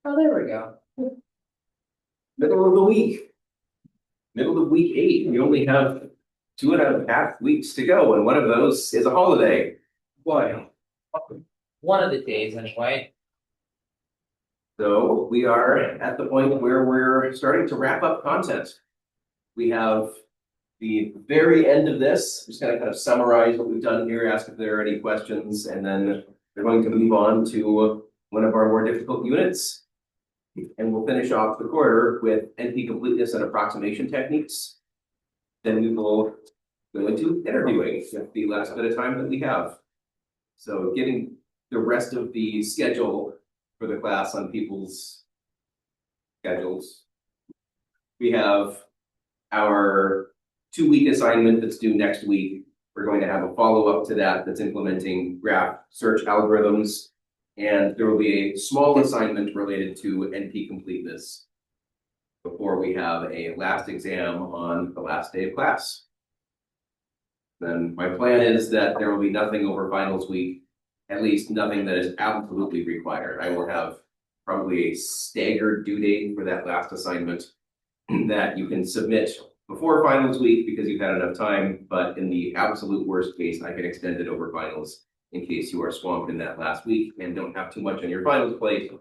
Oh, there we go. Middle of the week. Middle of week 8. We only have 2.5 weeks to go, and one of those is a holiday. Boy, one of the days anyway. So we are at the point where we're starting to wrap up content. We have the very end of this. I'm just going to kind of summarize what we've done here, ask if there are any questions, and then we're going to move on to one of our more difficult units. And we'll finish off the quarter with NP completeness and approximation techniques. Then we will go into interviewing with the last bit of time that we have. So getting the rest of the schedule for the class on people's schedules. We have our 2-week assignment that's due next week. We're going to have a follow-up to that that's implementing graph search algorithms. And there will be a small assignment related to NP completeness before we have a last exam on the last day of class. Then my plan is that there will be nothing over finals week, at least nothing that is absolutely required. I will have probably a staggered due date for that last assignment that you can submit before finals week because you've had enough time, but in the absolute worst case, I can extend it over finals in case you are swamped in that last week and don't have too much on your finals plate.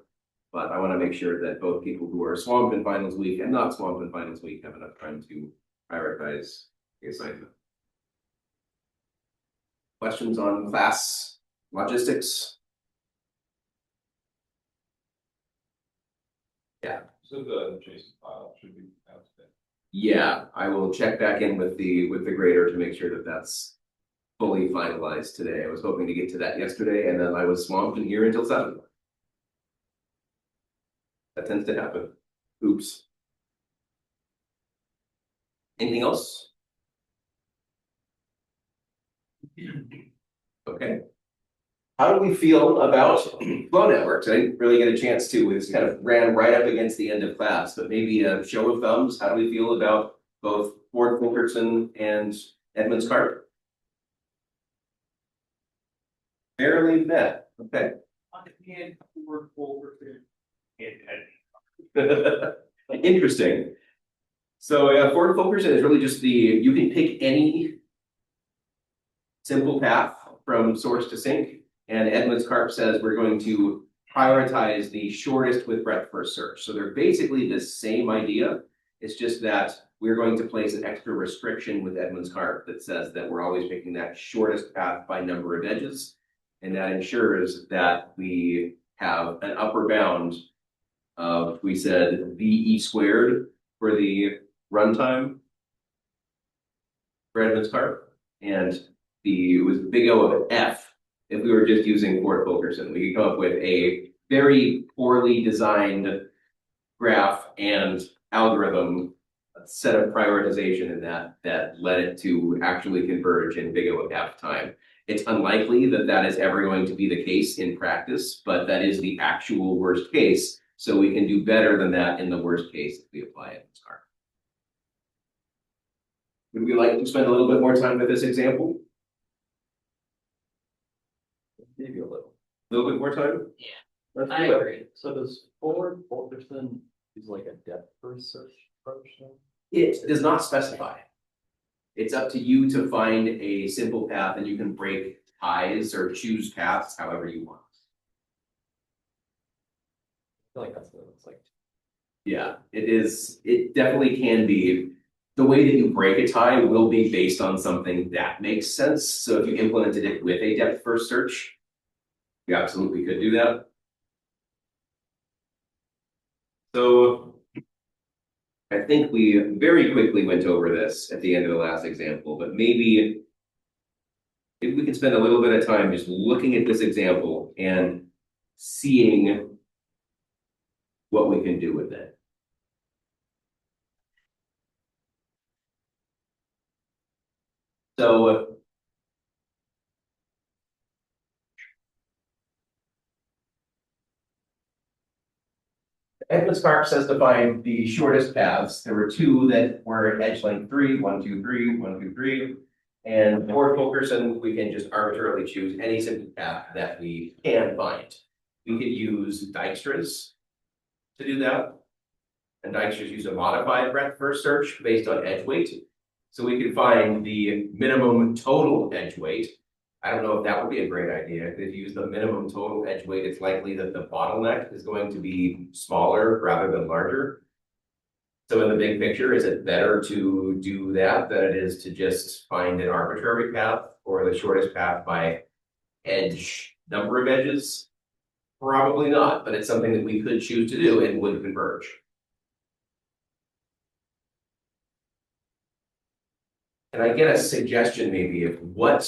But I want to make sure that both people who are swamped in finals week and not swamped in finals week have enough time to prioritize the assignment. Questions on class logistics? Yeah. So the JSON file should be out today. Yeah, I will check back in with the grader to make sure that that's fully finalized today. I was hoping to get to that yesterday, and then I was swamped in here until 7. That tends to happen. Oops. Anything else? Okay. How do we feel about flow networks? I didn't really get a chance to. This kind of ran right up against the end of class, but maybe a show of thumbs. How do we feel about both Ford-Fulkerson and Edmonds-Karp? Barely met. Okay. Interesting. So yeah, Ford-Fulkerson is really just you can pick any simple path from source to sink. And Edmonds-Karp says we're going to prioritize the shortest with breadth first search. So they're basically the same idea. It's just that we're going to place an extra restriction with Edmonds-Karp that says that we're always picking that shortest path by number of edges. And that ensures that we have an upper bound of, we said, VE squared for the runtime for Edmonds-Karp. And it was big O of F if we were just using Ford-Fulkerson. We could come up with a very poorly designed graph and algorithm set of prioritization in that led it to actually converge in big O of F time. It's unlikely that that is ever going to be the case in practice, but that is the actual worst case. So we can do better than that in the worst case if we apply it in SCAR. Would we like to spend a little bit more time with this example? Maybe a little bit more time? Yeah, Let's I do it. agree. So does Ford-Fulkerson use like a depth first search approach then? It does not specify. It's up to you to find a simple path, and you can break ties or choose paths however you want. I feel like that's what it looks like. Yeah, it is. It definitely can be. The way that you break a tie will be based on something that makes sense. So if you implemented it with a depth first search, you absolutely could do that. So I think we very quickly went over this at the end of the last example, but maybe if we could spend a little bit of time just looking at this example and seeing what we can do with it. So Edmonds-Karp says to find the shortest paths. There were 2 that were edge length 3, 1, 2, 3, 1, 2, 3. And for Fulkerson, we can just arbitrarily choose any simple path that we can find. We could use Dijkstra's to do that. And I just use a modified breadth first search based on edge weight. So we can find the minimum total edge weight. I don't know if that would be a great idea. If you use the minimum total edge weight, it's likely that the bottleneck is going to be smaller rather than larger. So in the big picture, is it better to do that than it is to just find an arbitrary path or the shortest path by edge number of edges? Probably not, but it's something that we could choose to do and would converge. Can I get a suggestion maybe of what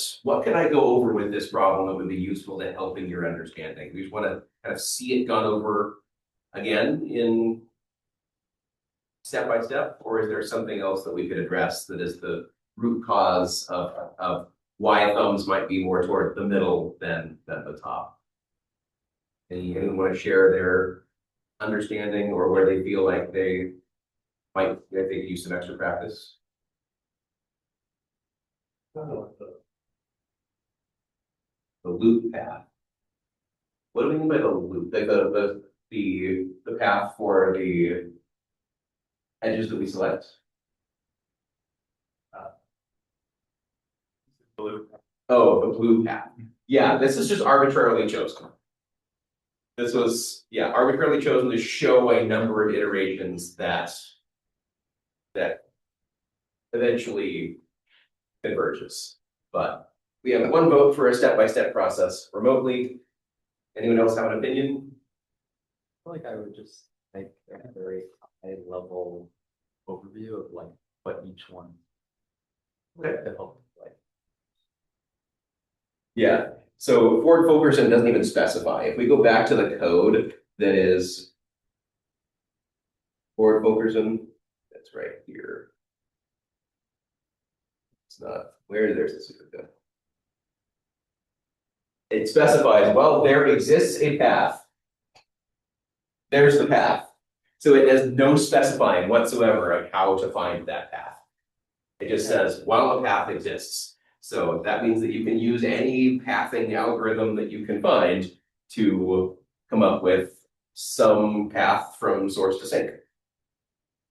can I go over with this problem that would be useful to helping your understanding? We just want to kind of see it gone over again in step by step, or is there something else that we could address that is the root cause of why thumbs might be more toward the middle than the top? Anyone want to share their understanding or where they feel like they might if they could use some extra practice? The loop path. What do we mean by the loop? Like the path for the edges that we select? Blue. Oh, the blue path. Yeah, this is just arbitrarily chosen. This was, yeah, arbitrarily chosen to show a number of iterations that eventually converges. But we have one vote for a step-by-step process remotely. Anyone else have an opinion? I feel like I would just make a very high level overview of like what each one Okay. could help like. Yeah, so Ford Fulkerson doesn't even specify. If we go back to the code that is Ford Fulkerson, that's right here. It's not, there's the super code. It specifies, well, there exists a path. There's the path. So it has no specifying whatsoever of how to find that path. It just says, well, a path exists. So that means that you can use any pathing algorithm that you can find to come up with some path from source to sink.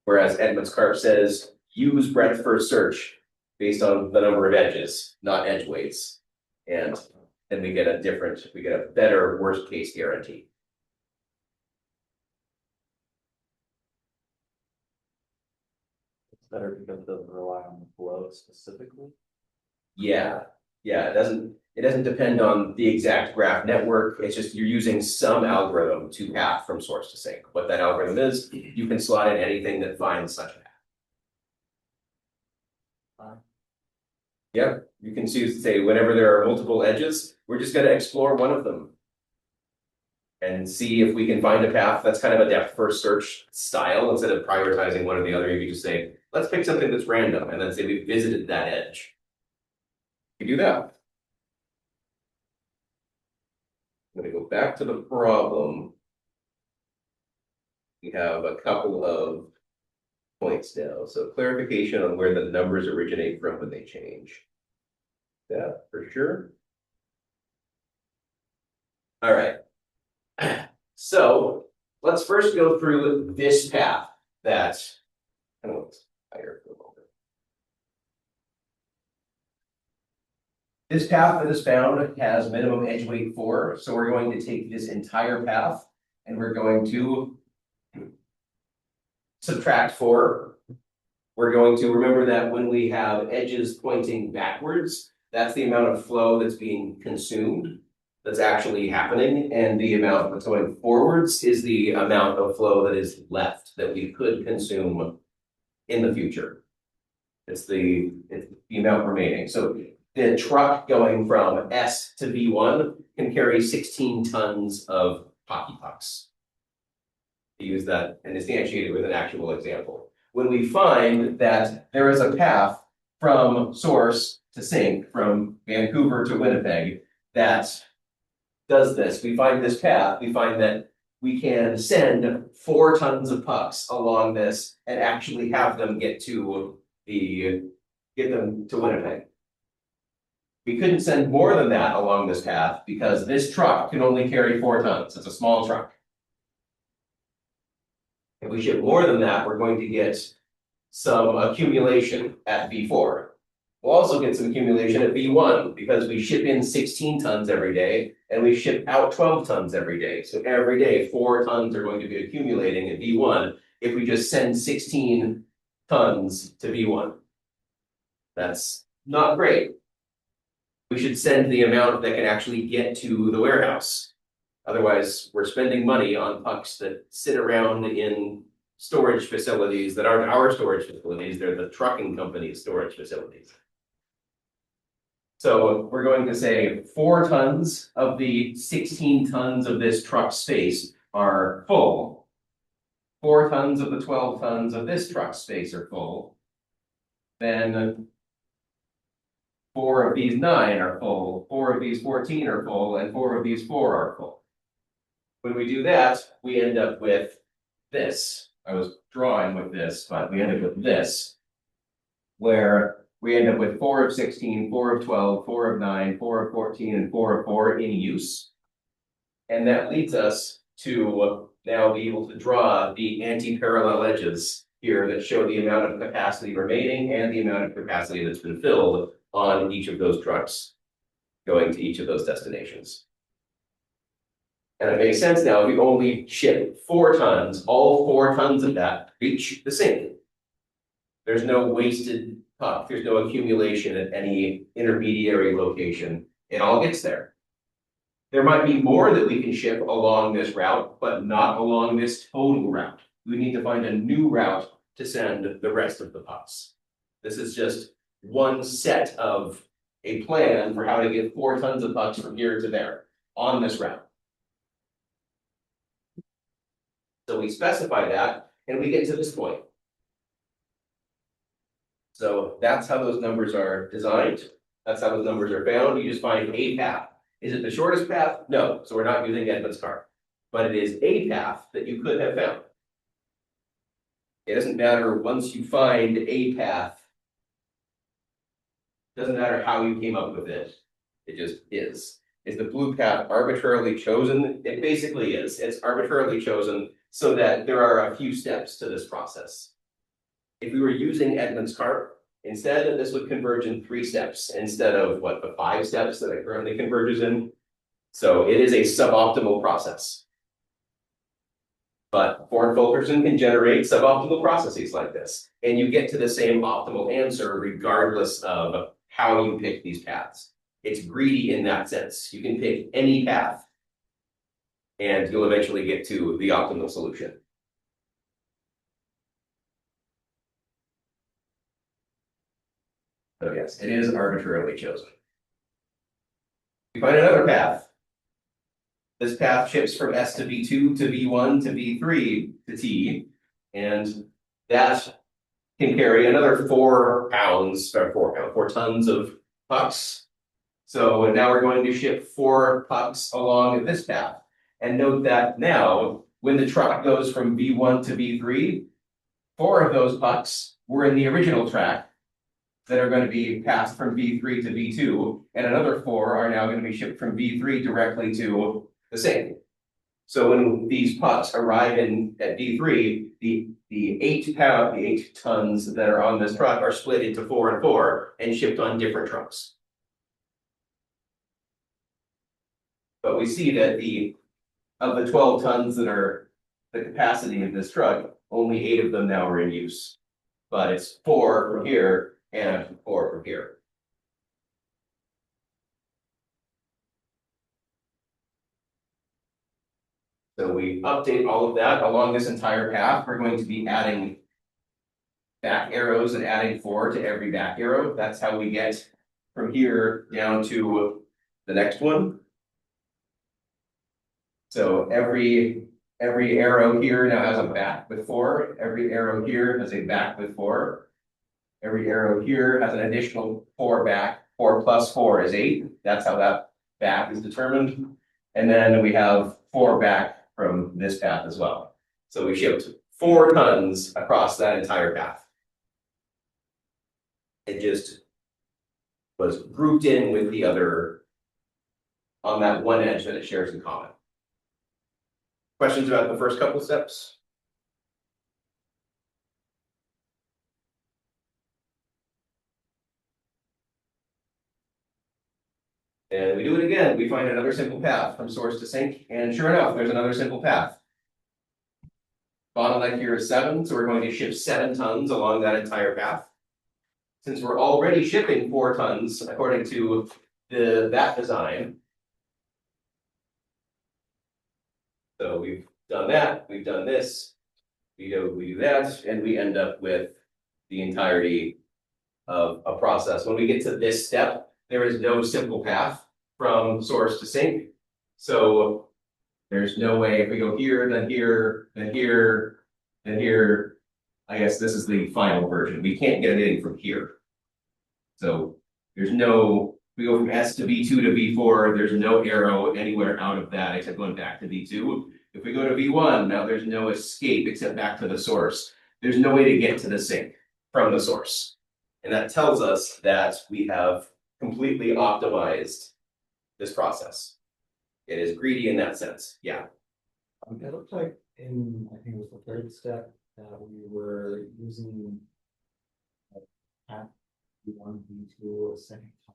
Whereas Edmonds Karp says, use breadth first search based on the number of edges, not edge weights. And then we get a better worst case guarantee. It's better because it doesn't rely on the flow specifically. Yeah, it doesn't depend on the exact graph network. It's just you're using some algorithm to path from source to sink. What that algorithm is, you can slot in anything that finds such a path. Yeah, you can say whenever there are multiple edges, we're just going to explore one of them and see if we can find a path. That's kind of a depth first search style. Instead of prioritizing one or the other, you can just say, let's pick something that's random and then say we visited that edge. You do that. I'm going to go back to the problem. We have a couple of points now. So clarification on where the numbers originate from when they change. Yeah, for sure. All right. So let's first go through this path that kind of looks higher for a moment. This path that is found has minimum edge weight 4. So we're going to take this entire path and we're going to subtract 4. We're going to remember that when we have edges pointing backwards, that's the amount of flow that's being consumed, that's actually happening, and the amount that's going forwards is the amount of flow that is left that we could consume in the future. It's the amount remaining. So the truck going from S to V1 can carry 16 tons of hockey pucks. To use that and instantiate it with an actual example. When we find that there is a path from source to sink, from Vancouver to Winnipeg, that does this, we find this path, we find that we can send 4 tons of pucks along this and actually have them get them to Winnipeg. We couldn't send more than that along this path because this truck can only carry 4 tons. It's a small truck. If we ship more than that, we're going to get some accumulation at V4. We'll also get some accumulation at V1 because we ship in 16 tons every day and we ship out 12 tons every day. So every day, 4 tons are going to be accumulating at V1 if we just send 16 tons to V1. That's not great. We should send the amount that can actually get to the warehouse. Otherwise, we're spending money on pucks that sit around in storage facilities that aren't our storage facilities, they're the trucking company's storage facilities. So we're going to say 4 tons of the 16 tons of this truck space are full. 4 tons of the 12 tons of this truck space are full. Then 4 of these 9 are full, 4 of these 14 are full, and 4 of these 4 are full. When we do that, we end up with this. I was drawing with this, but we end up with this, where we end up with 4 of 16, 4 of 12, 4 of 9, 4 of 14, and 4 of 4 in use. And that leads us to now be able to draw the anti-parallel edges here that show the amount of capacity remaining and the amount of capacity that's been filled on each of those trucks going to each of those destinations. And it makes sense now, if we only ship 4 tons, all 4 tons of that reach the sink. There's no wasted puck, there's no accumulation at any intermediary location. It all gets there. There might be more that we can ship along this route, but not along this total route. We need to find a new route to send the rest of the pucks. This is just one set of a plan for how to get 4 tons of pucks from here to there on this route. So we specify that and we get to this point. So that's how those numbers are designed. That's how those numbers are found. You just find a path. Is it the shortest path? No. So we're not using Edmund's card. But it is a path that you could have found. It doesn't matter once you find a path. It doesn't matter how you came up with it. It just is. Is the blue path arbitrarily chosen? It basically is. It's arbitrarily chosen so that there are a few steps to this process. If we were using Edmund's cart, instead this would converge in 3 steps instead of what, the 5 steps that it currently converges in. So it is a suboptimal process. But Fulkerson can generate suboptimal processes like this, and you get to the same optimal answer regardless of how you pick these paths. It's greedy in that sense. You can pick any path and you'll eventually get to the optimal solution. So yes, it is arbitrarily chosen. We find another path. This path ships from S to V2 to V1 to V3 to T, and that can carry another 4 tons of pucks. So now we're going to ship 4 pucks along this path. And note that now, when the truck goes from V1 to V3, 4 of those pucks were in the original track that are going to be passed from V3 to V2, and another 4 are now going to be shipped from V3 directly to the sink. So when these pucks arrive at V3, the 8 tons that are on this truck are split into 4 and 4 and shipped on different trucks. But we see that of the 12 tons that are the capacity of this truck, only 8 of them now are in use. But it's 4 from here and 4 from here. So we update all of that along this entire path. We're going to be adding back arrows and adding 4 to every back arrow. That's how we get from here down to the next one. So every arrow here now has a back with 4. Every arrow here has a back with 4. Every arrow here has an additional 4 back. 4 plus 4 is 8. That's how that back is determined. And then we have 4 back from this path as well. So we shipped 4 tons across that entire path. It just was grouped in with the other on that one edge that it shares in common. Questions about the first couple steps? And we do it again, we find another simple path from source to sink, and sure enough, there's another simple path. Bottleneck here is 7, so we're going to ship 7 tons along that entire path. Since we're already shipping 4 tons according to that design. So we've done that, we've done this, we do that, and we end up with the entirety of a process. When we get to this step, there is no simple path from source to sink. So there's no way if we go here, then here, then here, then here. I guess this is the final version. We can't get anything from here. So there's no, we go from S to V2 to V4, there's no arrow anywhere out of that except going back to V2. If we go to V1, now there's no escape except back to the source. There's no way to get to the sink from the source. And that tells us that we have completely optimized this process. It is greedy in that sense, yeah. It looked like in, I think it was the 3rd step, that we were using path V1, V2, second time.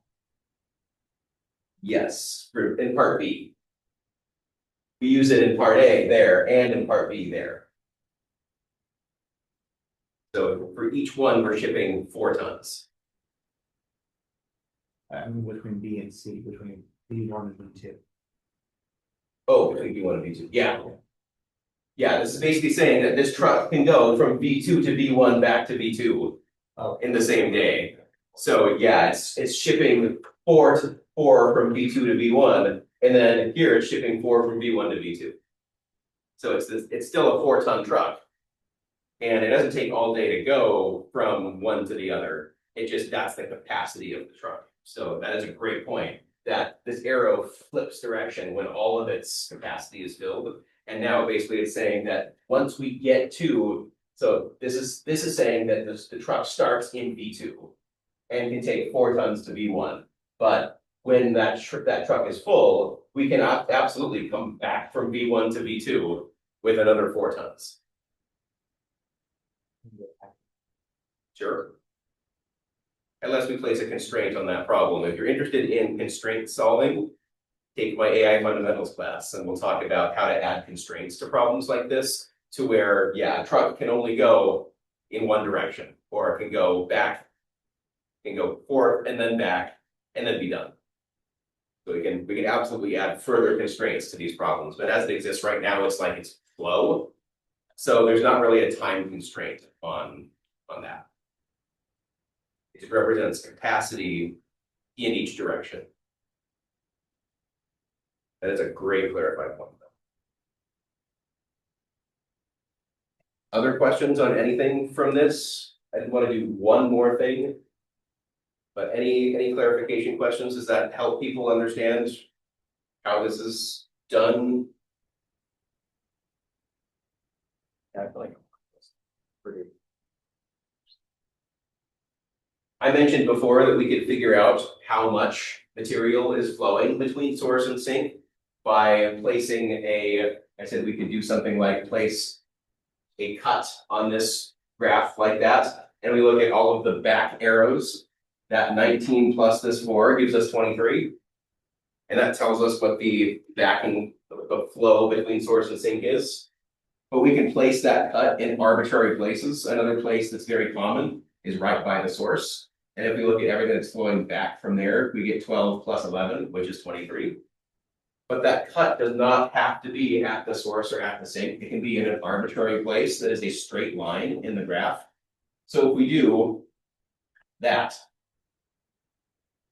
Yes, in part B. We use it in part A there and in part B there. So for each one, we're shipping 4 tons. I mean, between B and C, between B1 and B2. Oh, between V1 and V2, yeah. Yeah, this is basically saying that this truck can go from V2 to V1 back to V2 in the same day. So yeah, it's shipping 4 from V2 to V1, and then here it's shipping 4 from V1 to V2. So it's still a 4-ton truck. And it doesn't take all day to go from one to the other. It just, that's the capacity of the truck. So that is a great point, that this arrow flips direction when all of its capacity is filled. And now basically it's saying that once we get to, so this is saying that the truck starts in V2 and can take 4 tons to V1. But when that truck is full, we can absolutely come back from V1 to V2 with another 4 tons. Sure. Unless we place a constraint on that problem. If you're interested in constraint solving, take my AI fundamentals class and we'll talk about how to add constraints to problems like this to where, yeah, a truck can only go in one direction, or it can go back, can go forth and then back and then be done. So we can absolutely add further constraints to these problems, but as it exists right now, it's like it's flow. So there's not really a time constraint on that. It represents capacity in each direction. That is a great clarified point. Other questions on anything from this? I did want to do one more thing. But any clarification questions? Does that help people understand how this is done? Yeah, I feel like it's pretty. I mentioned before that we could figure out how much material is flowing between source and sink by placing I said we could do something like place a cut on this graph like that, and we look at all of the back arrows. That 19 plus this 4 gives us 23. And that tells us what the backing, the flow between source and sink is. But we can place that cut in arbitrary places. Another place that's very common is right by the source. And if we look at everything that's flowing back from there, we get 12 plus 11, which is 23. But that cut does not have to be at the source or at the sink. It can be in an arbitrary place that is a straight line in the graph. So if we do that,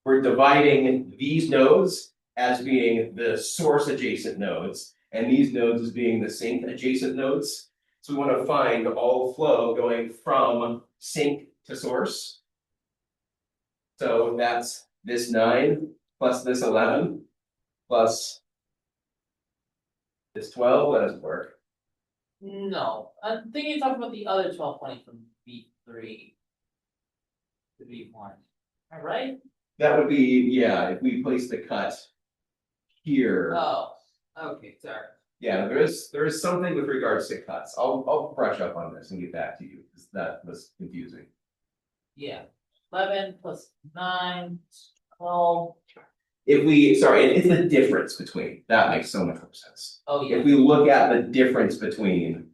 we're dividing these nodes as being the source adjacent nodes, and these nodes as being the sink adjacent nodes. So we want to find all flow going from sink to source. So that's this 9 plus this 11 plus this 12. That doesn't work. No, I'm thinking you're talking about the other 12 points from V3 to V1. Am I right? That would be, yeah, if we place the cut here. Oh, okay, sorry. Yeah, there is something with regards to cuts. I'll brush up on this and get back to you because that was confusing. Yeah, 11 plus 9, 12. it's the difference between, that makes so much more sense. Oh, yeah. If we look at the difference between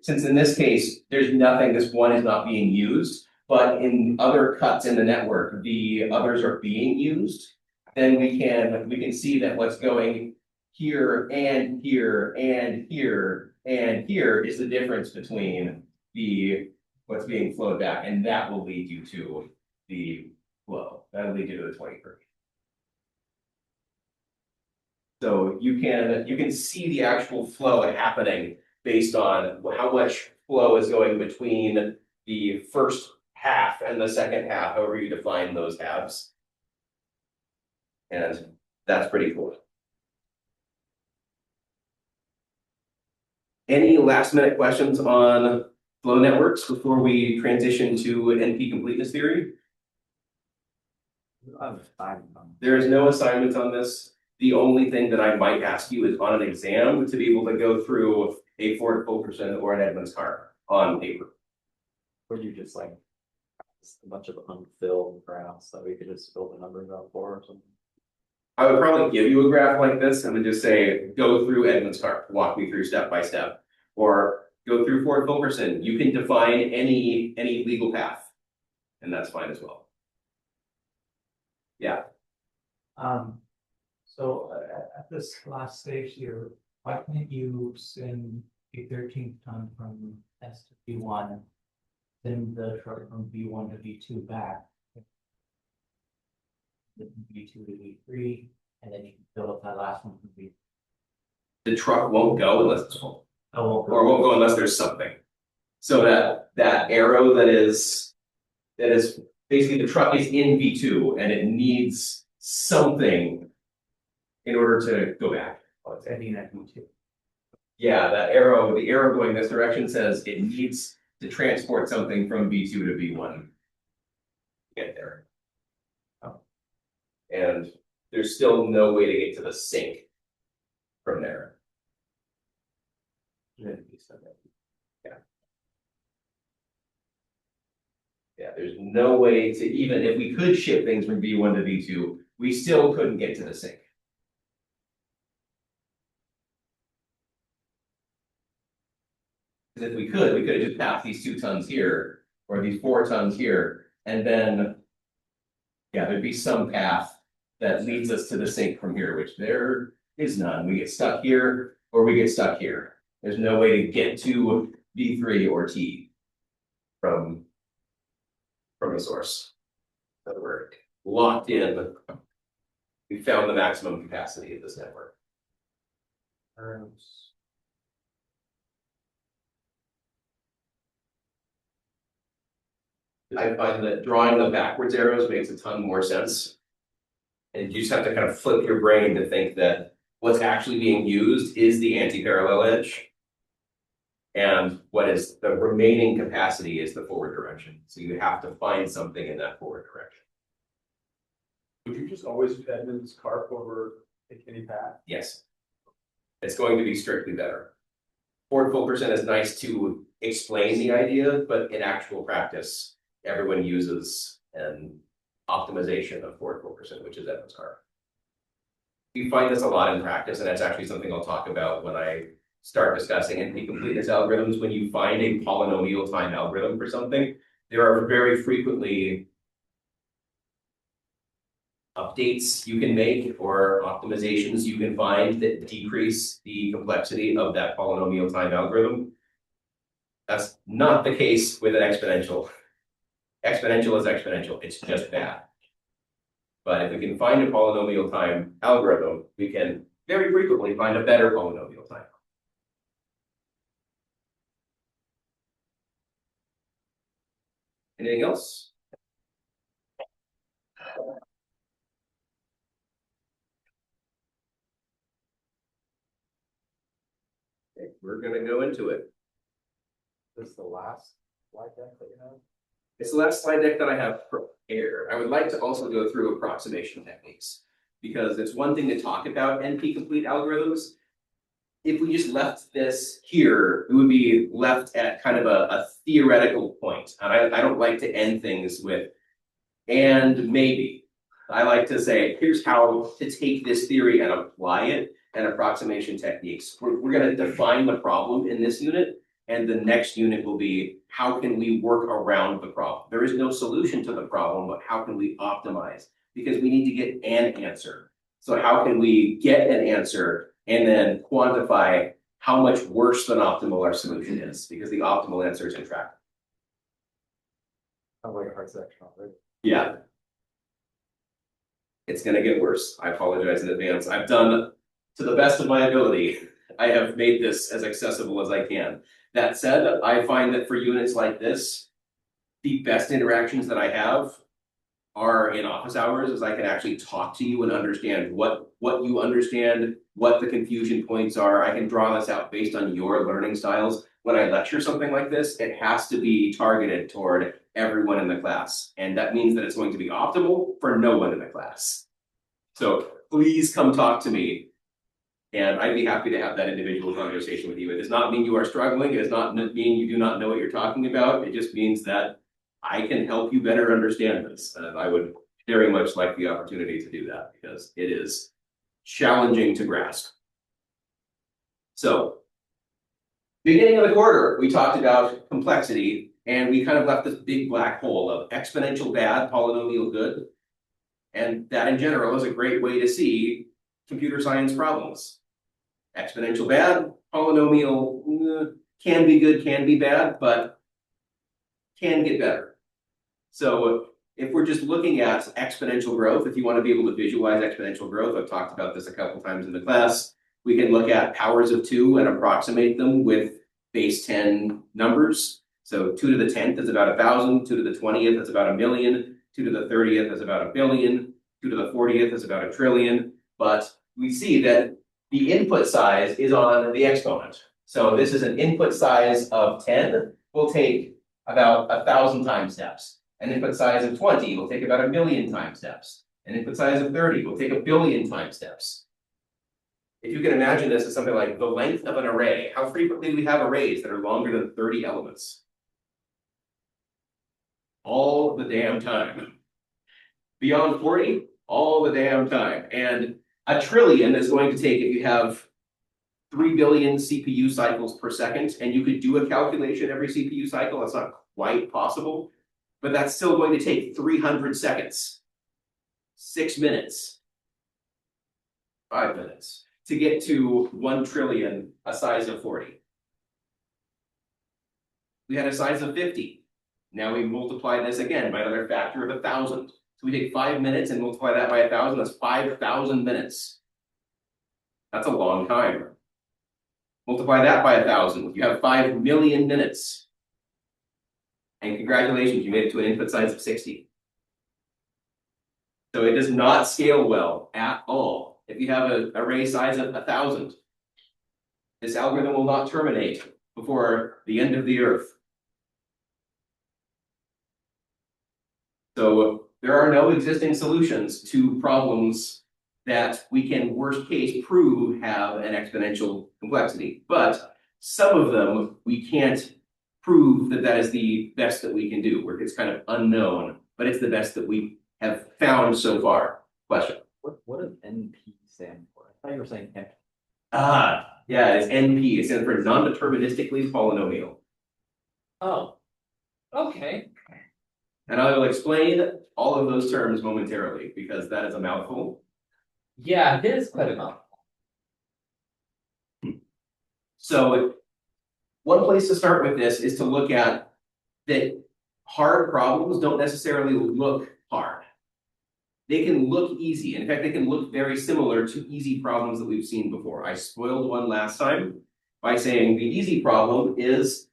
since in this case, there's nothing, this one is not being used, but in other cuts in the network, the others are being used, then we can see that what's going here and here and here and here is the difference between what's being flowed back, and that will lead you to the flow. That'll lead you to the 20/30. So you can see the actual flow happening based on how much flow is going between the first half and the second half, however you define those halves. And that's pretty cool. Any last minute questions on flow networks before we transition to NP completeness theory? There is no assignment on this. The only thing that I might ask you is on an exam to be able to go through a Ford Fulkerson or an Edmonds car on paper. Would you just like a bunch of unfilled graphs that we could just fill the numbers out for or something? I would probably give you a graph like this and then just say, go through Edmonds car, walk me through step by step, or go through Ford Fulkerson. You can define any legal path, and that's fine as well. Yeah. So at this last stage here, why can't you send a 13th ton from S to B1, then the truck from B1 to B2 back? Then B2 to B3, and then you can fill up that last one from B. The truck won't go unless it's full, Oh, or won't go unless there's something. So that arrow that is basically the truck is in V2 and it needs something in order to go back. oh, it's ending at B2. Yeah, the arrow going this direction says it needs to transport something from B2 to B1. Get there. Oh. And there's still no way to get to the sink from there. Yeah. Yeah, there's no way to, even if we could ship things from B1 to B2, we still couldn't get to the sink. Because if we could have just passed these 2 tons here, or these 4 tons here, and then, yeah, there'd be some path that leads us to the sink from here, which there is none. We get stuck here, or we get stuck here. There's no way to get to B3 or T from the source. So we're locked in. We found the maximum capacity of this network. I find that drawing the backwards arrows makes a ton more sense. And you just have to kind of flip your brain to think that what's actually being used is the anti-parallel edge. And what is the remaining capacity is the forward direction. So you have to find something in that forward direction. Would you just always Edmonds carp over any path? Yes. It's going to be strictly better. Ford Fulkerson is nice to explain the idea, but in actual practice, everyone uses an optimization of Ford Fulkerson, which is Edmonds carp. We find this a lot in practice, and that's actually something I'll talk about when I start discussing NP completeness algorithms. When you find a polynomial time algorithm for something, there are very frequently updates you can make or optimizations you can find that decrease the complexity of that polynomial time algorithm. That's not the case with an exponential. Exponential is exponential, it's just bad. But if we can find a polynomial time algorithm, we can very frequently find a better polynomial time. Anything else? Okay, we're gonna go into it. This is the last slide deck that you have? It's the last slide deck that I have prepared. I would like to also go through approximation techniques, because it's one thing to talk about NP-complete algorithms. If we just left this here, it would be left at kind of a theoretical point. And I don't like to end things with, and maybe. I like to say, here's how to take this theory and apply it and approximation techniques. We're gonna define the problem in this unit, and the next unit will be, how can we work around the problem? There is no solution to the problem, but how can we optimize? Because we need to get an answer. So how can we get an answer and then quantify how much worse than optimal our solution is? Because the optimal answer is intractable. Sounds like a hard section already. Yeah. It's gonna get worse. I apologize in advance. I've done, to the best of my ability, I have made this as accessible as I can. That said, I find that for units like this, the best interactions that I have are in office hours, as I can actually talk to you and understand what you understand, what the confusion points are. I can draw this out based on your learning styles. When I lecture something like this, it has to be targeted toward everyone in the class. And that means that it's going to be optimal for no one in the class. So please come talk to me. And I'd be happy to have that individual conversation with you. It does not mean you are struggling. It does not mean you do not know what you're talking about. It just means that I can help you better understand this. And I would very much like the opportunity to do that because it is challenging to grasp. So, beginning of the quarter, we talked about complexity, and we kind of left this big black hole of exponential bad, polynomial good. And that in general is a great way to see computer science problems. Exponential bad, polynomial can be good, can be bad, but can get better. So if we're just looking at exponential growth, if you want to be able to visualize exponential growth, I've talked about this a couple times in the class, we can look at powers of 2 and approximate them with base 10 numbers. So 2 to the 10th is about 1,000, 2 to the 20th is about 1,000,000, 2 to the 30th is about 1,000,000,000, 2 to the 40th is about 1,000,000,000,000, but we see that the input size is on the exponent. So this is an input size of 10, will take about 1,000 time steps. An input size of 20 will take about 1,000,000 time steps. An input size of 30 will take 1,000,000,000 time steps. If you can imagine this as something like the length of an array, how frequently we have arrays that are longer than 30 elements? All the damn time. Beyond 40, all the damn time. And 1,000,000,000,000 is going to take, if you have 3 billion CPU cycles per second, and you could do a calculation every CPU cycle, that's not quite possible, but that's still going to take 300 seconds, 6 minutes, 5 minutes, to get to 1,000,000,000,000, a size of 40. We had a size of 50. Now we multiply this again by another factor of 1,000. So we take 5 minutes and multiply that by 1,000, that's 5,000 minutes. That's a long time. Multiply that by 1,000, you have 5,000,000 minutes. And congratulations, you made it to an input size of 60. So it does not scale well at all. If you have an array size of 1,000, this algorithm will not terminate before the end of the earth. So there are no existing solutions to problems that we can, worst case, prove have an exponential complexity. But some of them we can't prove that that is the best that we can do, where it's kind of unknown, but it's the best that we have found so far. Question? What does NP stand for? I thought you were saying N. Yeah, it's NP. It stands for non-deterministically polynomial. Oh, okay. And I will explain all of those terms momentarily, because that is a mouthful. Yeah, it is quite a mouthful. So one place to start with this is to look at that hard problems don't necessarily look hard. They can look easy. In fact, they can look very similar to easy problems that we've seen before. I spoiled one last time by saying the easy problem is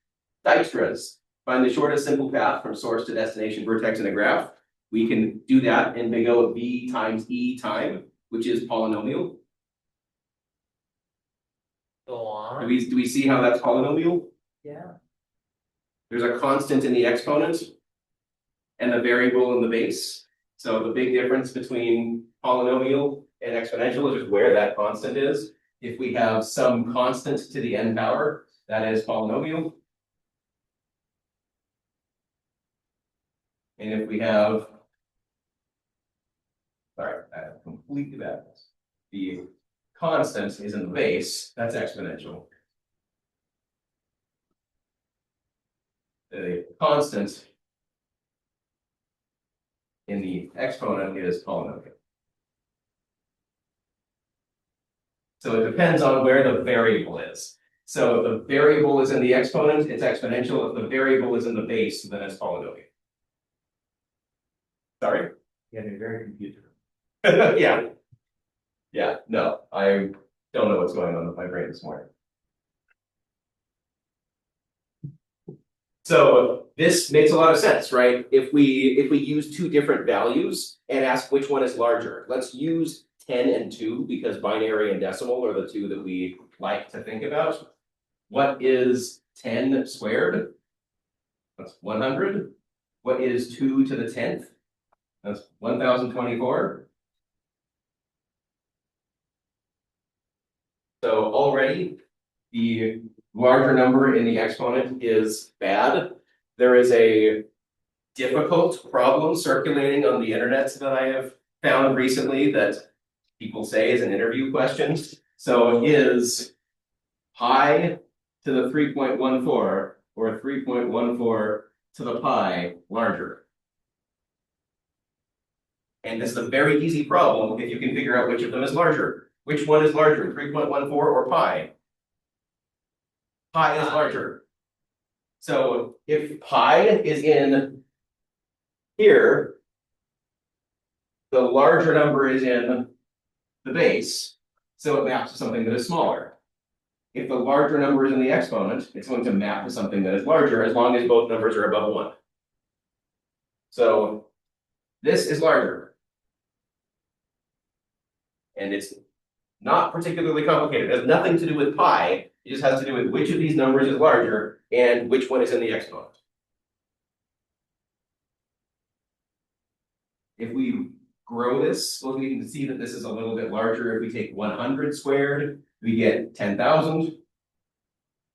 Dijkstra's. Find the shortest simple path from source to destination vertex in a graph. We can do that in big O of V times E time, which is polynomial. Go on. Do we see how that's polynomial? Yeah. There's a constant in the exponent and the variable in the base. So the big difference between polynomial and exponential is just where that constant is. If we have some constant to the n power, that is polynomial. And if we have completely backwards. The constant is in the base, that's exponential. The constant in the exponent is polynomial. So it depends on where the variable is. So if the variable is in the exponent, it's exponential. If the variable is in the base, then it's polynomial. Sorry? Yeah, they're very confusing. Yeah. Yeah, no, I don't know what's going on with my brain this morning. So this makes a lot of sense, right? If we use two different values and ask which one is larger, let's use 10 and 2 because binary and decimal are the two that we like to think about. What is 10 squared? That's 100. What is 2 to the 10th? That's 1024. So already the larger number in the exponent is bad. There is a difficult problem circulating on the internet that I have found recently that people say is an interview question. So is pi to the 3.14 or 3.14 to the pi larger? And this is a very easy problem if you can figure out which of them is larger. Which one is larger, 3.14 or pi? Pi is larger. So if pi is in here, the larger number is in the base, so it maps to something that is smaller. If the larger number is in the exponent, it's going to map to something that is larger as long as both numbers are above 1. So this is larger. And it's not particularly complicated. It has nothing to do with pi. It just has to do with which of these numbers is larger and which one is in the exponent. If we grow this, well, we can see that this is a little bit larger. If we take 100 squared, we get 10,000.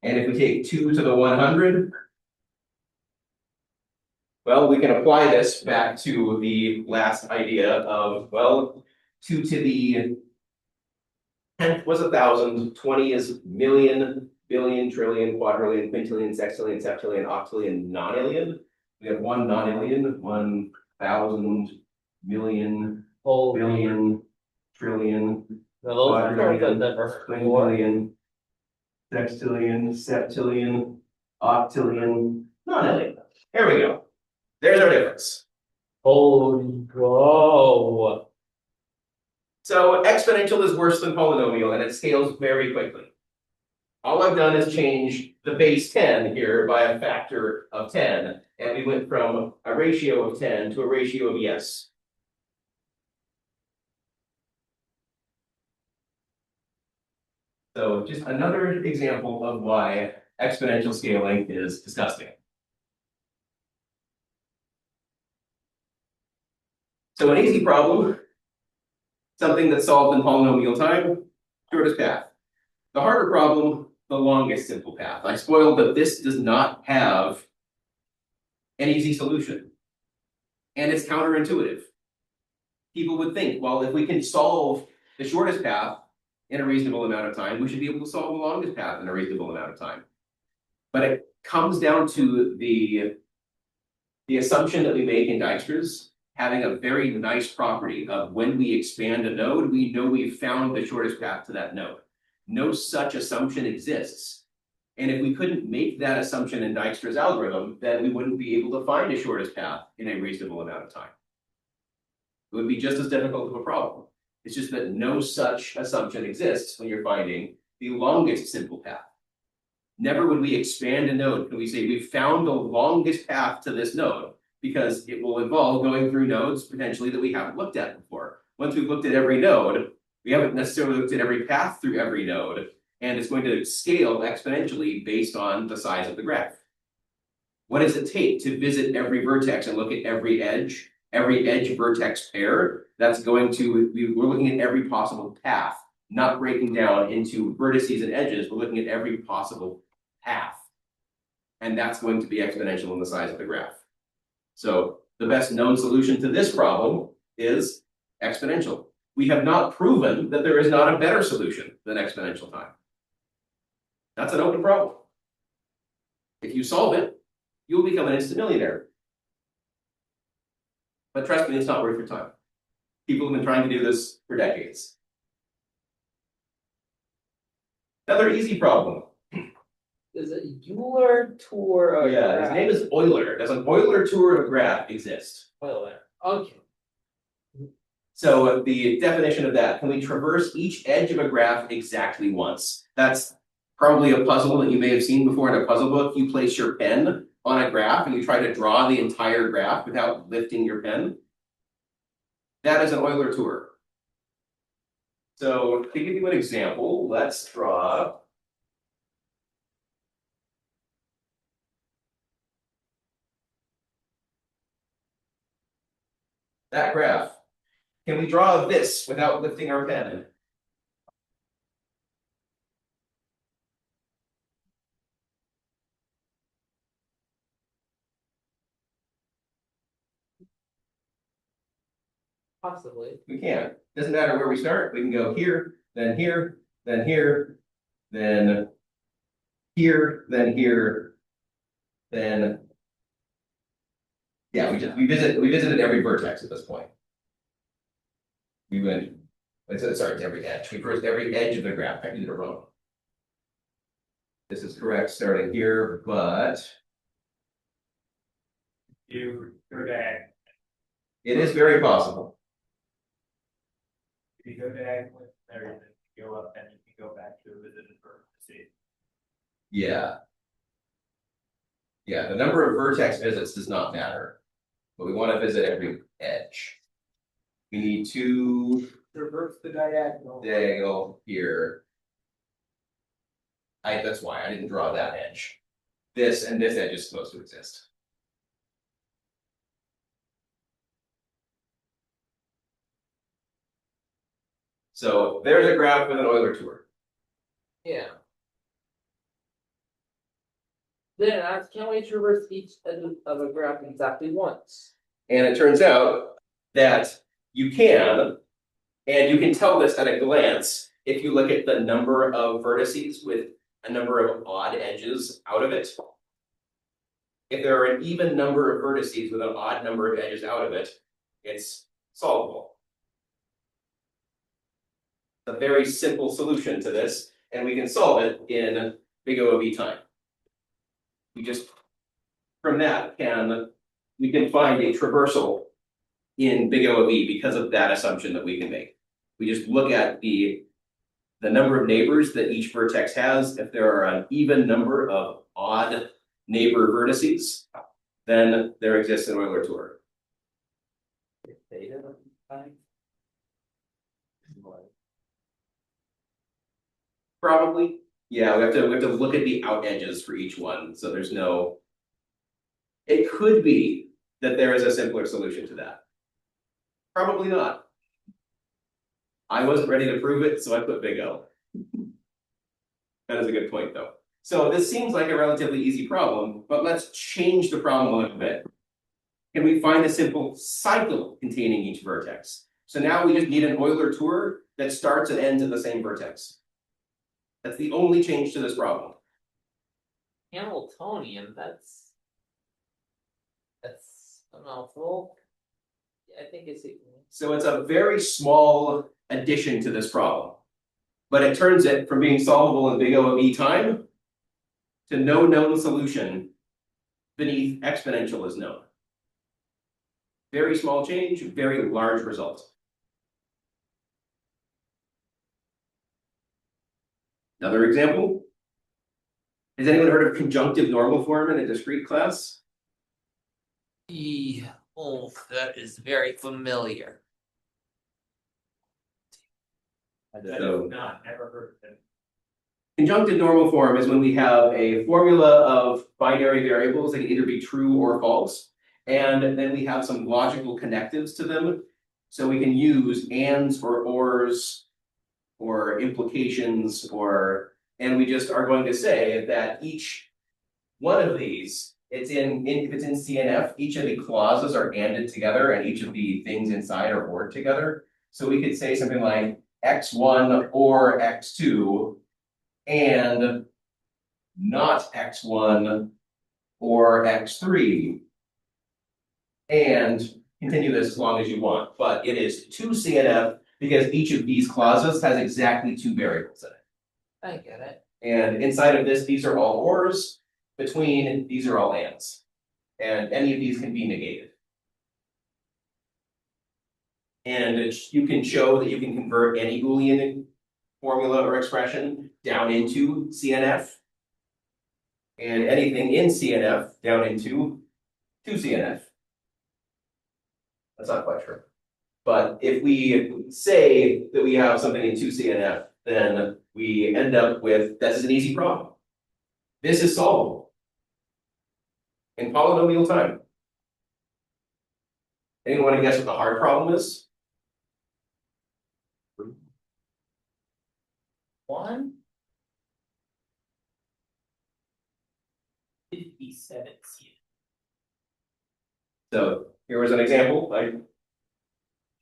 And if we take 2 to the 100, well, we can apply this back to the last idea of, well, 2 to the 10th was 1,000, 20 is million, billion, trillion, quadrillion, quintillion, sextillion, septillion, octillion, nonillion. We have one nonillion, 1,000, million, billion, trillion, quadrillion, quintillion, sextillion, septillion, octillion, nonillion. Here we go. There's our difference. Holy crow. So exponential is worse than polynomial and it scales very quickly. All I've done is change the base 10 here by a factor of 10, and we went from a ratio of 10 to a ratio of yes. So just another example of why exponential scaling is disgusting. So an easy problem, something that's solved in polynomial time, shortest path. The harder problem, the longest simple path. I spoiled that this does not have an easy solution. And it's counterintuitive. People would think, well, if we can solve the shortest path in a reasonable amount of time, we should be able to solve the longest path in a reasonable amount of time. But it comes down to the assumption that we make in Dijkstra's having a very nice property of when we expand a node, we know we've found the shortest path to that node. No such assumption exists. And if we couldn't make that assumption in Dijkstra's algorithm, then we wouldn't be able to find a shortest path in a reasonable amount of time. It would be just as difficult of a problem. It's just that no such assumption exists when you're finding the longest simple path. Never would we expand a node and we say we've found the longest path to this node, because it will involve going through nodes potentially that we haven't looked at before. Once we've looked at every node, we haven't necessarily looked at every path through every node, and it's going to scale exponentially based on the size of the graph. What does it take to visit every vertex and look at every edge vertex pair? That's going to, we're looking at every possible path, not breaking down into vertices and edges. We're looking at every possible path. And that's going to be exponential in the size of the graph. So the best known solution to this problem is exponential. We have not proven that there is not a better solution than exponential time. That's an open problem. If you solve it, you'll become an instant millionaire. But trust me, it's not worth your time. People have been trying to do this for decades. Another easy problem. Is it Euler tour? Oh yeah, his name is Euler. Does an Euler tour of a graph exist? Euler. Okay. So the definition of that, can we traverse each edge of a graph exactly once? That's probably a puzzle that you may have seen before in a puzzle book. You place your pen on a graph and you try to draw the entire graph without lifting your pen. That is an Euler tour. So to give you an example, let's draw that graph. Can we draw this without lifting our pen? Possibly. We can. Doesn't matter where we start. We can go here, then here, then here, then here, then here, then. Yeah, we visited every vertex at this point. We went, sorry, every edge. We first every edge of the graph. I did it wrong. This is correct starting here, but You go diagonal. it is very possible. If you go diagonal, there you go up and you can go back to a visited vertex to see. Yeah. Yeah, the number of vertex visits does not matter, but we want to visit every edge. We need to Reverse the diagonal. diagonal here. That's why I didn't draw that edge. This and this edge is supposed to exist. So there's a graph with an Euler tour. Yeah. Then ask, can we traverse each edge of a graph exactly once? And it turns out that you can, and you can tell this at a glance if you look at the number of vertices with a number of odd edges out of it. If there are an even number of vertices with an odd number of edges out of it, it's solvable. A very simple solution to this, and we can solve it in big O of E time. We just, from that, we can find a traversal in big O of E because of that assumption that we can make. We just look at the number of neighbors that each vertex has. If there are an even number of odd neighbor vertices, then there exists an Euler tour. Theta time? Probably. Yeah, we have to look at the out edges for each one. So there's no. It could be that there is a simpler solution to that. Probably not. I wasn't ready to prove it, so I put big O. That is a good point, though. So this seems like a relatively easy problem, but let's change the problem a little bit. Can we find a simple cycle containing each vertex? So now we just need an Euler tour that starts and ends at the same vertex. That's the only change to this problem. Hamiltonian, that's a mouthful. I think it's So it's a very small addition to this problem. But it turns it from being solvable in big O of E time to no known solution beneath exponential is known. Very small change, very large result. Another example. Has anyone heard of conjunctive normal form in a discrete class? Oh, that is very familiar. So, Not ever heard of it. conjunctive normal form is when we have a formula of binary variables that can either be true or false, and then we have some logical connectives to them. So we can use ands or ors or implications and we just are going to say that each one of these, if it's in CNF, each of the clauses are anded together and each of the things inside are ORed together. So we could say something like x1 or x2 and not x1 or x3. And continue this as long as you want, but it is 2 CNF because each of these clauses has exactly 2 variables in it. I get it. And inside of this, these are all ors. Between, these are all ands. And any of these can be negated. And you can show that you can convert any Boolean formula or expression down into CNF. And anything in CNF down into 2CNF. That's not quite true. But if we say that we have something in 2CNF, then we end up with, this is an easy problem. This is solvable in polynomial time. Anyone want to guess what the hard problem is? 1 57 CNF. So here was an example. I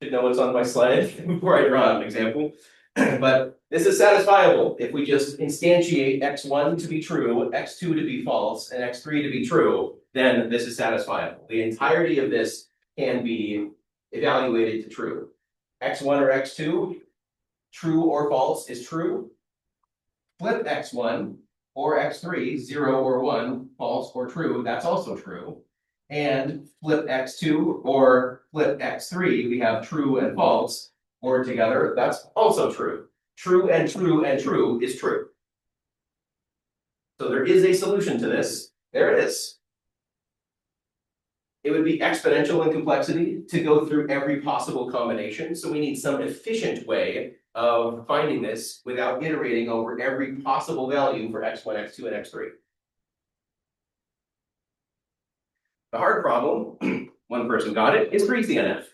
should know what's on my slide before I draw an example. But this is satisfiable if we just instantiate x1 to be true, x2 to be false, and x3 to be true, then this is satisfiable. The entirety of this can be evaluated to true. x1 or x2, true or false is true. Flip x1 or x3, 0 or 1, false or true, that's also true. And flip x2 or flip x3, we have true and false, or together, that's also true. True and true and true is true. So there is a solution to this. There it is. It would be exponential in complexity to go through every possible combination. So we need some efficient way of finding this without iterating over every possible value for x1, x2, and x3. The hard problem, one person got it, is 3CNF.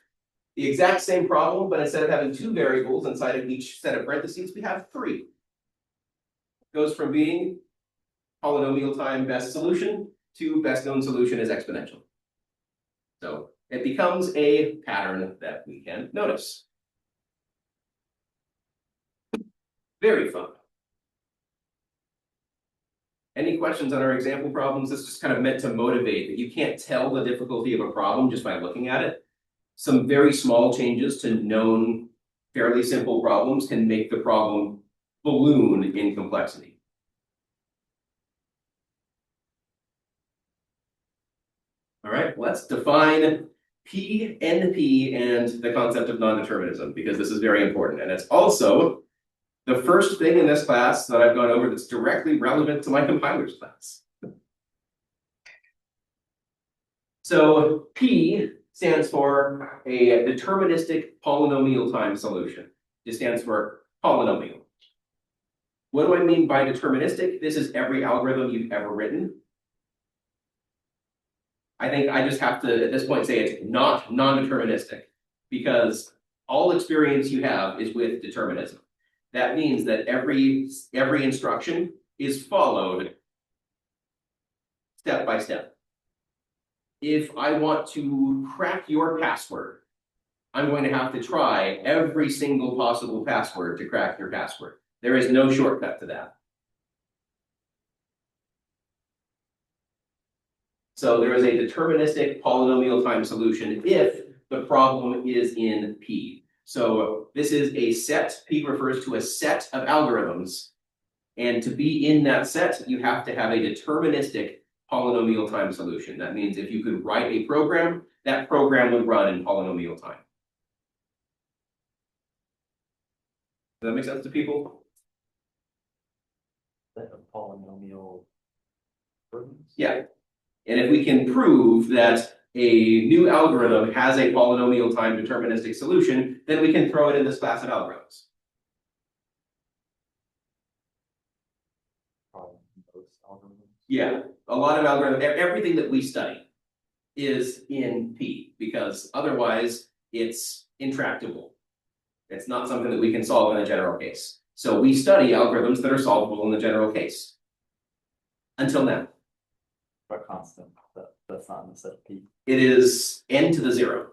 The exact same problem, but instead of having 2 variables inside of each set of parentheses, we have 3. It goes from being polynomial time best solution to best known solution is exponential. So it becomes a pattern that we can notice. Very fun. Any questions on our example problems? This is just kind of meant to motivate that you can't tell the difficulty of a problem just by looking at it. Some very small changes to known, fairly simple problems can make the problem balloon in complexity. All right, let's define P, NP, and the concept of non-determinism, because this is very important. And it's also the first thing in this class that I've gone over that's directly relevant to my compilers class. So P stands for a deterministic polynomial time solution. It stands for polynomial. What do I mean by deterministic? This is every algorithm you've ever written. I think I just have to, at this point, say it's not non-deterministic, because all experience you have is with determinism. That means that every instruction is followed step by step. If I want to crack your password, I'm going to have to try every single possible password to crack your password. There is no shortcut to that. So there is a deterministic polynomial time solution if the problem is in P. So this is a set. P refers to a set of algorithms. And to be in that set, you have to have a deterministic polynomial time solution. That means if you could write a program, that program would run in polynomial time. Does that make sense to people? That a polynomial. Yeah. And if we can prove that a new algorithm has a polynomial time deterministic solution, then we can throw it in this class of algorithms. Yeah, a lot of algorithms, everything that we study is in P, because otherwise it's intractable. It's not something that we can solve in a general case. So we study algorithms that are solvable in the general case. Until now. But constant, that's not in the set of P. It is n to the 0.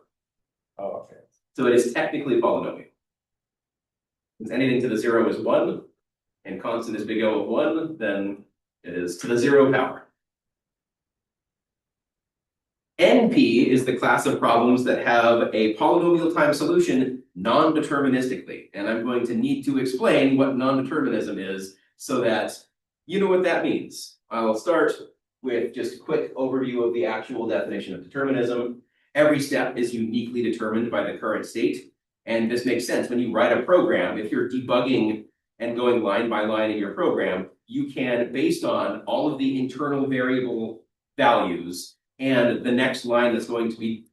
Oh, okay. So it is technically polynomial. Since anything to the 0 is 1, and constant is big O of 1, then it is to the 0 power. NP is the class of problems that have a polynomial time solution non-deterministically. And I'm going to need to explain what non-determinism is so that you know what that means. I'll start with just a quick overview of the actual definition of determinism. Every step is uniquely determined by the current state. And this makes sense. When you write a program, if you're debugging and going line by line in your program, you can, based on all of the internal variable values and the next line that's going to be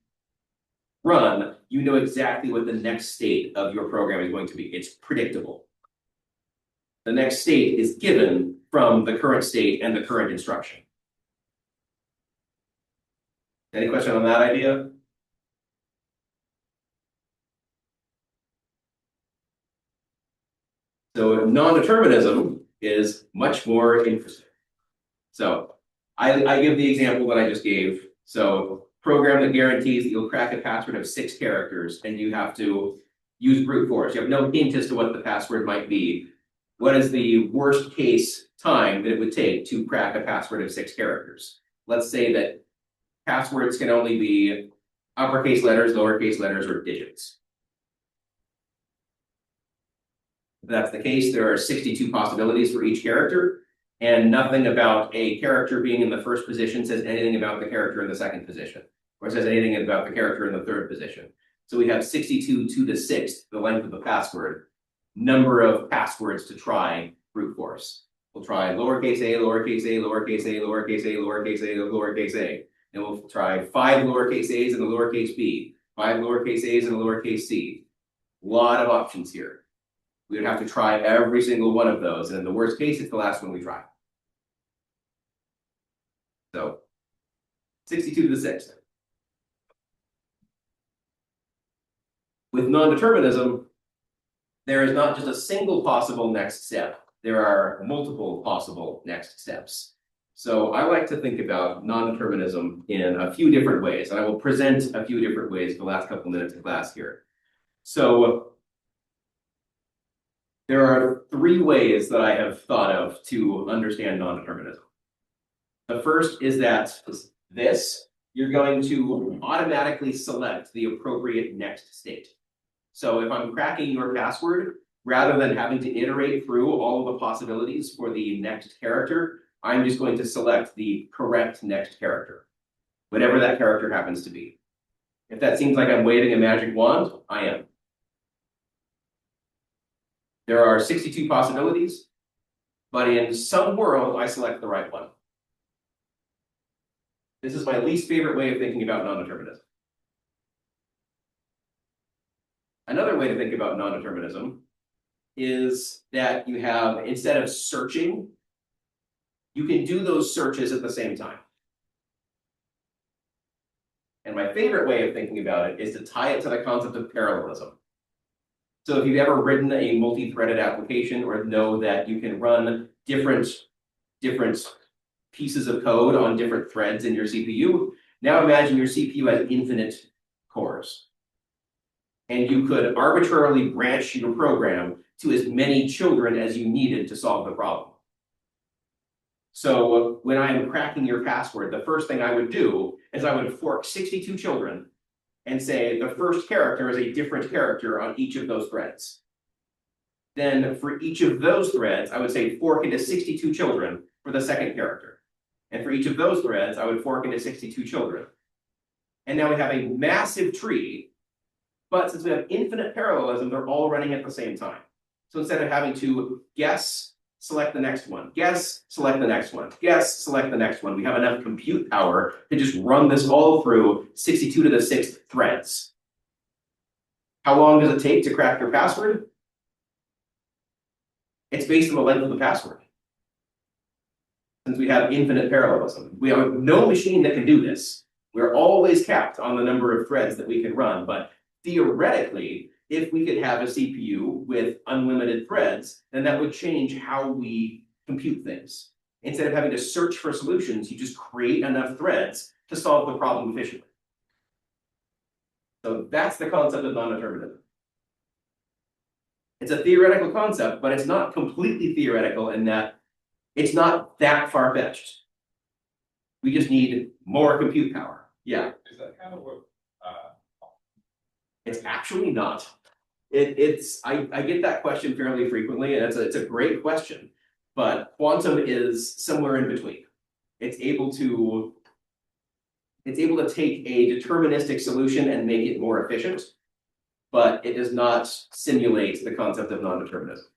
run, you know exactly what the next state of your program is going to be. It's predictable. The next state is given from the current state and the current instruction. Any question on that idea? So non-determinism is much more interesting. So I give the example that I just gave. So program that guarantees that you'll crack a password of 6 characters and you have to use brute force. You have no hint as to what the password might be. What is the worst case time that it would take to crack a password of 6 characters? Let's say that passwords can only be uppercase letters, lowercase letters, or digits. If that's the case, there are 62 possibilities for each character, and nothing about a character being in the first position says anything about the character in the second position, or says anything about the character in the third position. So we have 62 to the 6th, the length of the password, number of passwords to try brute force. We'll try lowercase a, lowercase a, lowercase a, lowercase a, lowercase a, lowercase a. And we'll try 5 lowercase a's and a lowercase b, 5 lowercase a's and a lowercase c. A lot of options here. We would have to try every single one of those, and in the worst case, it's the last one we try. So 62 to the 6th. With non-determinism, there is not just a single possible next step. There are multiple possible next steps. So I like to think about non-determinism in a few different ways, and I will present a few different ways for the last couple minutes of class here. So there are 3 ways that I have thought of to understand non-determinism. The first is that you're going to automatically select the appropriate next state. So if I'm cracking your password, rather than having to iterate through all of the possibilities for the next character, I'm just going to select the correct next character, whatever that character happens to be. If that seems like I'm waving a magic wand, I am. There are 62 possibilities, but in some world, I select the right one. This is my least favorite way of thinking about non-determinism. Another way to think about non-determinism is that you have, instead of searching, you can do those searches at the same time. And my favorite way of thinking about it is to tie it to the concept of parallelism. So if you've ever written a multi-threaded application or know that you can run different pieces of code on different threads in your CPU, now imagine your CPU has infinite cores. And you could arbitrarily branch your program to as many children as you needed to solve the problem. So when I'm cracking your password, the first thing I would do is I would fork 62 children and say the first character is a different character on each of those threads. Then for each of those threads, I would say fork into 62 children for the second character. And for each of those threads, I would fork into 62 children. And now we have a massive tree, but since we have infinite parallelism, they're all running at the same time. So instead of having to guess, select the next one, guess, select the next one, guess, select the next one, we have enough compute power to just run this all through 62 to the 6th threads. How long does it take to crack your password? It's based on the length of the password. Since we have infinite parallelism, we have no machine that can do this. We're always capped on the number of threads that we can run, but theoretically, if we could have a CPU with unlimited threads, then that would change how we compute things. Instead of having to search for solutions, you just create enough threads to solve the problem efficiently. So that's the concept of non-determinism. It's a theoretical concept, but it's not completely theoretical in that it's not that far-fetched. We just need more compute power. Yeah, Is that kind of what, it's actually not. I get that question fairly frequently, and it's a great question. But quantum is somewhere in between. It's able to take a deterministic solution and make it more efficient, but it does not simulate the concept of non-determinism.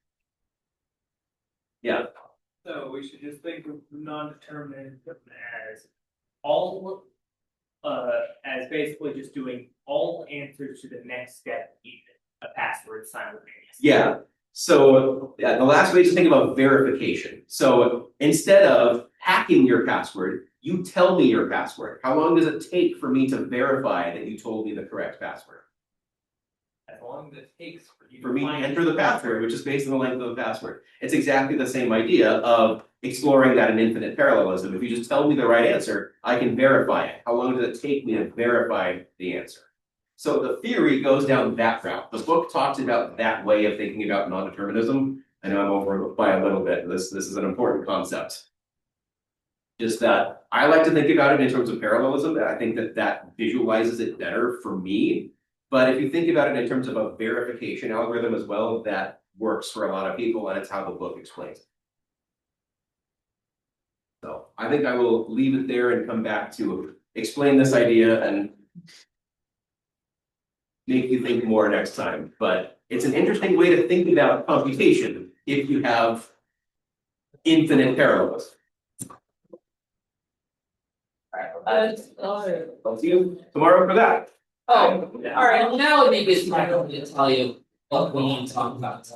Yeah, So we should just think of non-determinate as all, as basically just doing all answers to the next step in a password simultaneously. yeah. So yeah, the last way is to think about verification. So instead of hacking your password, you tell me your password. How long does it take for me to verify that you told me the correct password? As long as it takes for you For me to find enter the password, which is based on the length of the password. It's exactly the same idea of exploring that in infinite parallelism. If you just tell me the right answer, I can verify it. How long does it take me to verify the answer? So the theory goes down that route. The book talks about that way of thinking about non-determinism. I know I'm over by a little bit. This is an important concept. Just that I like to think about it in terms of parallelism. I think that visualizes it better for me. But if you think about it in terms of a verification algorithm as well, that works for a lot of people, and it's how the book explains it. So I think I will leave it there and come back to explain this idea and make you think more next time. But it's an interesting way to think about computation if you have infinite parallelism. I'll see you tomorrow for that. Oh, alright, now would be a good time to tell you what we need to talk about.